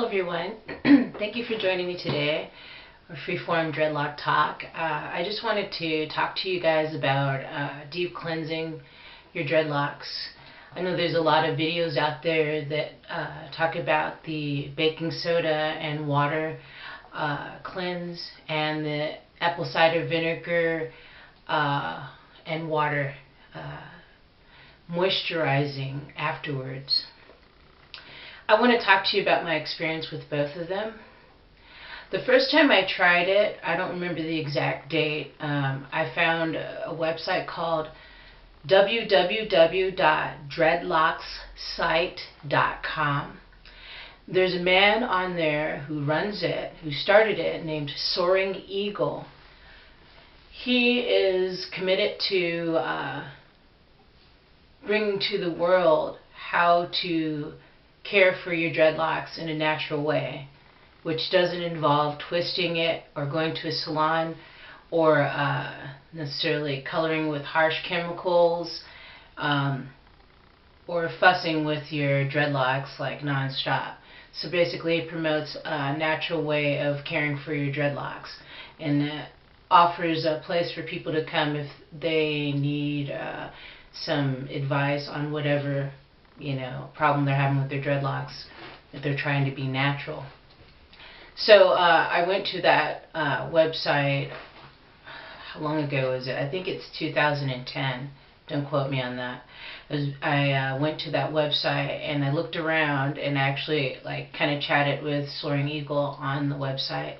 Hello everyone, thank you for joining me today for Freeform Dreadlock Talk. I just wanted to talk to you guys about deep cleansing your dreadlocks. I know there's a lot of videos out there that talk about the baking soda and water cleanse and the apple cider vinegar and water moisturizing afterwards. I want to talk to you about my experience with both of them. The first time I tried it, I don't remember the exact date, I found a website called www.dreadlockssite.com. There's a man on there who runs it, who started it, named Soaring Eagle. He is committed to bringing to the world how to care for your dreadlocks in a natural way, which doesn't involve twisting it or going to a salon or necessarily coloring with harsh chemicals or fussing with your dreadlocks like non-stop. So basically it promotes a natural way of caring for your dreadlocks and offers a place for people to come if they need some advice on whatever problem they're having with their dreadlocks, if they're trying to be natural. So I went to that website. How long ago was it? I think it's 2010. Don't quote me on that. I went to that website and I looked around and actually kind of chatted with Soaring Eagle on the website.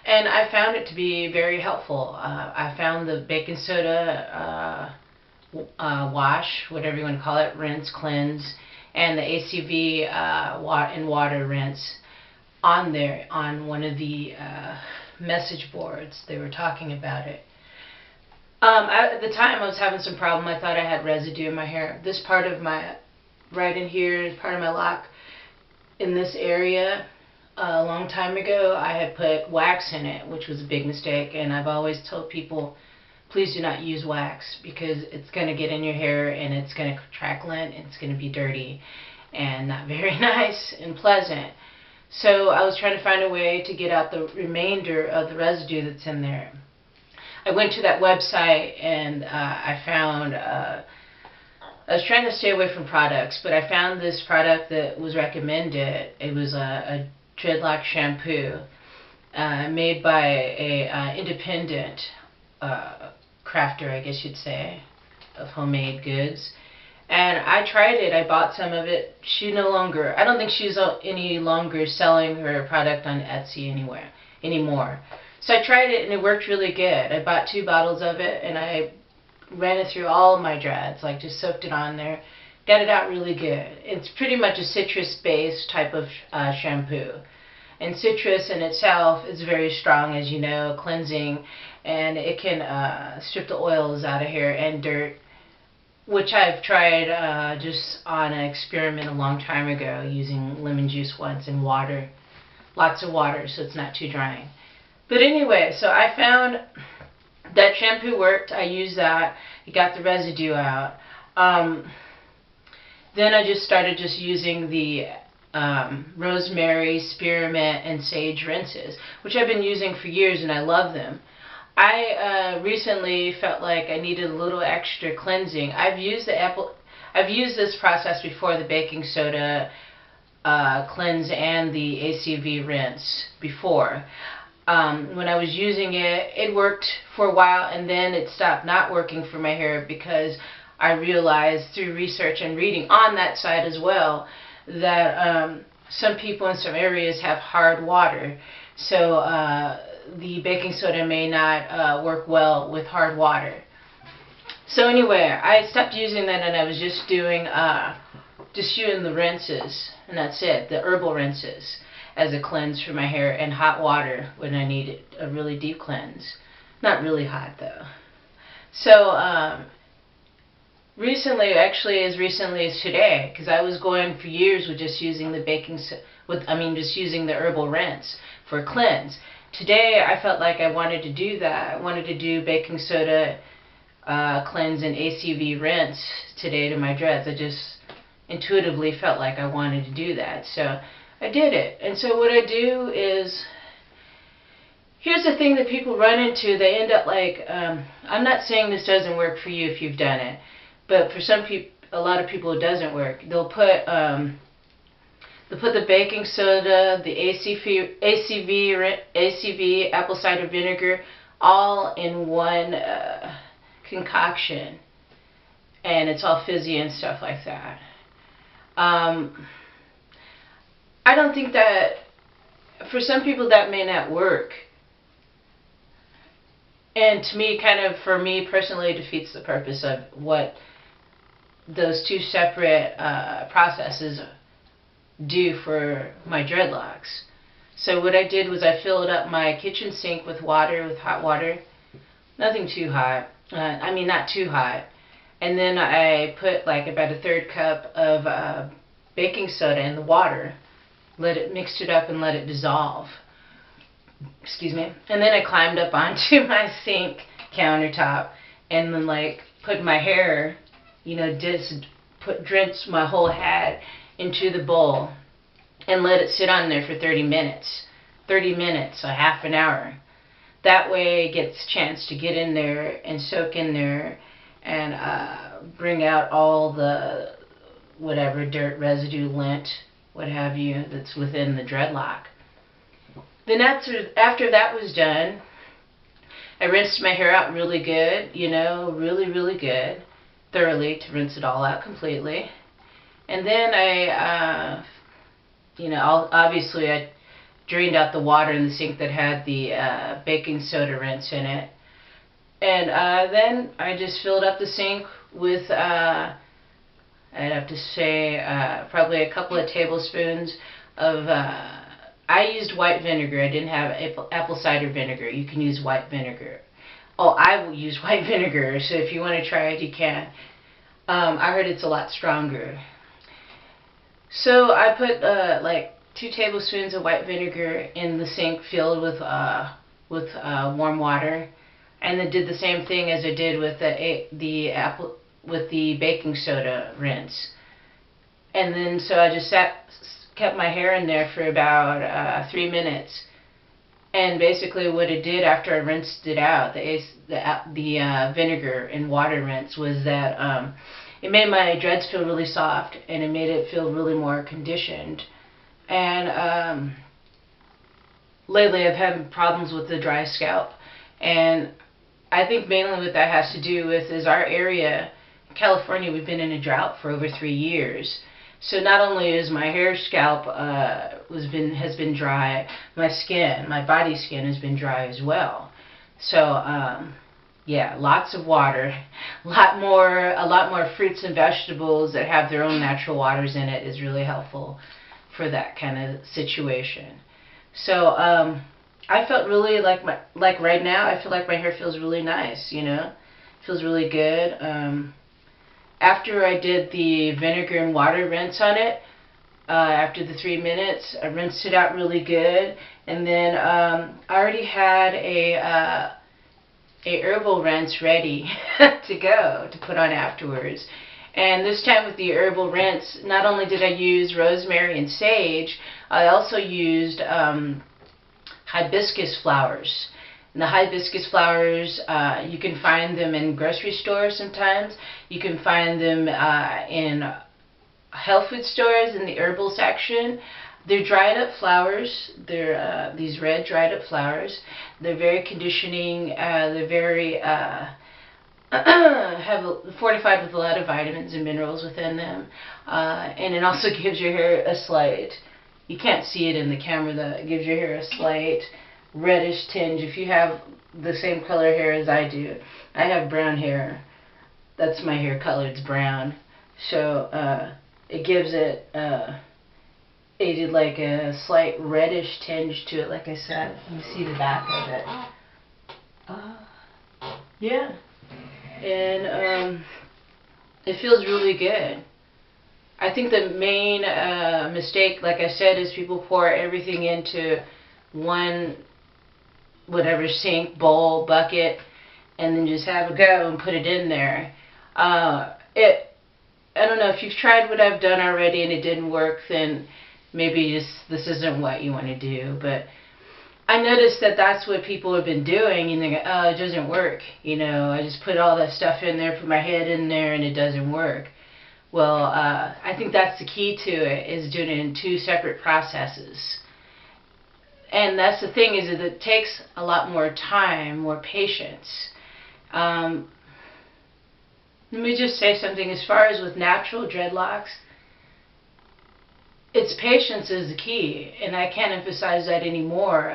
And I found it to be very helpful. I found the baking soda wash, whatever you want to call it, rinse, cleanse, and the ACV and water rinse on there on one of the message boards. They were talking about it. At the time I was having some problem. I thought I had residue in my hair. This part of my, right in here, is part of my lock in this area. A long time ago I had put wax in it, which was a big mistake, and I've always told people, please do not use wax because it's going to get in your hair and it's going to contract lint and it's going to be dirty and not very nice and pleasant. So I was trying to find a way to get out the remainder of the residue that's in there. I went to that website and I found, I was trying to stay away from products, but I found this product that was recommended. It was a Dreadlock Shampoo made by a independent crafter, I guess you'd say, of homemade goods. And I tried it. I bought some of it. I don't think she's any longer selling her product on Etsy anymore. So I tried it and it worked really good. I bought 2 bottles of it and I ran it through all of my dreads, just soaked it on there. Got it out really good. It's pretty much a citrus-based type of shampoo. And citrus in itself is very strong, as you know, cleansing, and it can strip the oils out of hair and dirt, which I've tried just on an experiment a long time ago using lemon juice once and water, lots of water so it's not too drying. But anyway, so I found that shampoo worked. I used that. It got the residue out. Then I just started using the Rosemary, Spearmint, and Sage rinses, which I've been using for years and I love them. I recently felt like I needed a little extra cleansing. I've used this process before, the baking soda cleanse and the ACV rinse before. When I was using it, it worked for a while and then it stopped not working for my hair because I realized through research and reading on that site as well that some people in some areas have hard water, so the baking soda may not work well with hard water. So anyway, I stopped using that and I was just doing the rinses, and that's it, the herbal rinses as a cleanse for my hair, and hot water when I needed a really deep cleanse. Not really hot though. So recently, actually as recently as today, because I was going for years with just using the just using the herbal rinse for a cleanse. Today I felt like I wanted to do that. I wanted to do baking soda cleanse and ACV rinse today to my dreads. I just intuitively felt like I wanted to do that. So I did it. And so what I do is, here's the thing that people run into. They end up like, I'm not saying this doesn't work for you if you've done it, but for some people, a lot of people, it doesn't work. They'll put the baking soda, the ACV, apple cider vinegar, all in one concoction, and it's all fizzy and stuff like that. I don't think that, for some people, that may not work. And to me, for me personally, it defeats the purpose of what those two separate processes do for my dreadlocks. So what I did was I filled up my kitchen sink with water, with hot water. Nothing too hot. I mean, not too hot. And then I put like about a 1/3 cup of baking soda in the water. Mixed it up and let it dissolve. Excuse me. And then I climbed up onto my sink countertop and then like put my hair, you know, drenched my whole head into the bowl and let it sit on there for 30 minutes. 30 minutes, a half an hour. That way it gets a chance to get in there and soak in there and bring out all the whatever dirt, residue, lint, what have you, that's within the dreadlock. Then after that was done, I rinsed my hair out really good, you know, really good, thoroughly, to rinse it all out completely. And then I, you know, obviously I drained out the water in the sink that had the baking soda rinse in it. And then I just filled up the sink with, I'd have to say, probably a couple of tablespoons of, I used white vinegar. I didn't have apple cider vinegar. You can use white vinegar. Oh, I will use white vinegar, so if you want to try it, you can. I heard it's a lot stronger. So I put like 2 tablespoons of white vinegar in the sink filled with warm water, and then did the same thing as I did with the baking soda rinse. And then so I just kept my hair in there for about 3 minutes. And basically what it did after I rinsed it out, the vinegar and water rinse, was that it made my dreads feel really soft, and it made it feel really more conditioned. And lately I've had problems with the dry scalp, and I think mainly what that has to do with is our area, California, we've been in a drought for over 3 years. So not only is my hair scalp has been dry, my skin, my body skin has been dry as well. So yeah, lots of water, a lot more fruits and vegetables that have their own natural waters in it is really helpful for that kind of situation. So I felt really like right now I feel like my hair feels really nice, you know, feels really good. After I did the vinegar and water rinse on it, after the 3 minutes, I rinsed it out really good, and then I already had a Herbal Rinse ready to go to put on afterwards. And this time with the Herbal Rinse, not only did I use rosemary and sage, I also used hibiscus flowers. And the hibiscus flowers, you can find them in grocery stores sometimes. You can find them in health food stores in the herbal section. They're dried up flowers. They're these red dried up flowers. They're very conditioning. They're very fortified with a lot of vitamins and minerals within them. And it also gives your hair a slight, you can't see it in the camera though, it gives your hair a slight reddish tinge. If you have the same color hair as I do, I have brown hair. That's my hair color, it's brown. So it gives it like a slight reddish tinge to it, like I said. You see the back of it. Yeah. And it feels really good. I think the main mistake, like I said, is people pour everything into one whatever sink, bowl, bucket, and then just have a go and put it in there. I don't know, if you've tried what I've done already and it didn't work, then maybe this isn't what you want to do. But I noticed that that's what people have been doing, and they go, oh, it doesn't work. You know, I just put all that stuff in there, put my head in there, and it doesn't work. Well, I think that's the key to it, is doing it in 2 separate processes. And that's the thing, is that it takes a lot more time, more patience. Let me just say something. As far as with natural dreadlocks, it's patience is the key, and I can't emphasize that anymore.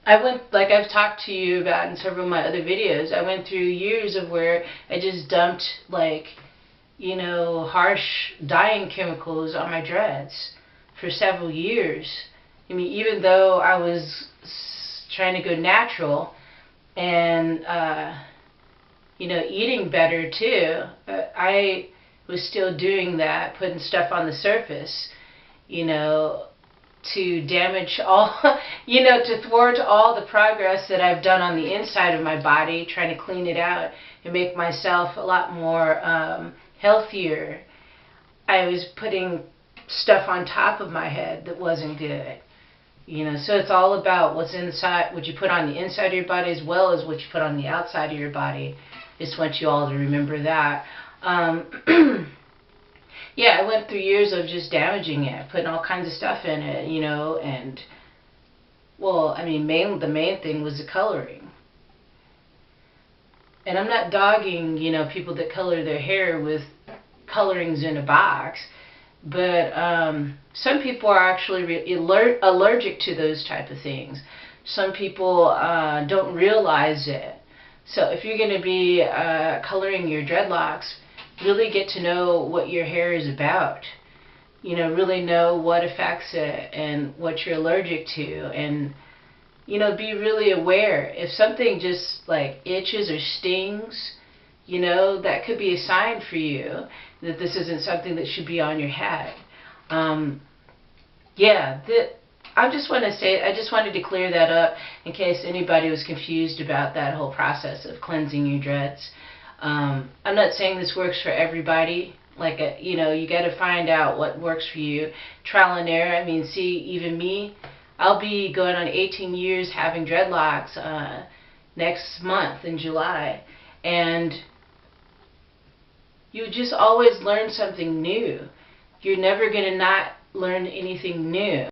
I went, like I've talked to you about in several of my other videos, I went through years of where I just dumped, like, you know, harsh dyeing chemicals on my dreads for several years. I mean, even though I was trying to go natural and, you know, eating better too, I was still doing that, putting stuff on the surface, you know, to damage all, you know, to thwart all the progress that I've done on the inside of my body, trying to clean it out and make myself a lot more healthier. I was putting stuff on top of my head that wasn't good. You know, so it's all about what's inside, what you put on the inside of your body as well as what you put on the outside of your body. Just want you all to remember that. Yeah, I went through years of just damaging it, putting all kinds of stuff in it, you know, and, well, I mean, the main thing was the coloring. And I'm not dogging, you know, people that color their hair with colorings in a box, but some people are actually allergic to those type of things. Some people don't realize it. So if you're going to be coloring your dreadlocks, really get to know what your hair is about. You know, really know what affects it and what you're allergic to, and, you know, be really aware. If something just like itches or stings, you know, that could be a sign for you that this isn't something that should be on your head. Yeah, I just wanted to clear that up in case anybody was confused about that whole process of cleansing your dreads. I'm not saying this works for everybody. Like, you know, you got to find out what works for you. Trial and error. I mean, see, even me, I'll be going on 18 years having dreadlocks next month in July. And you just always learn something new. You're never going to not learn anything new.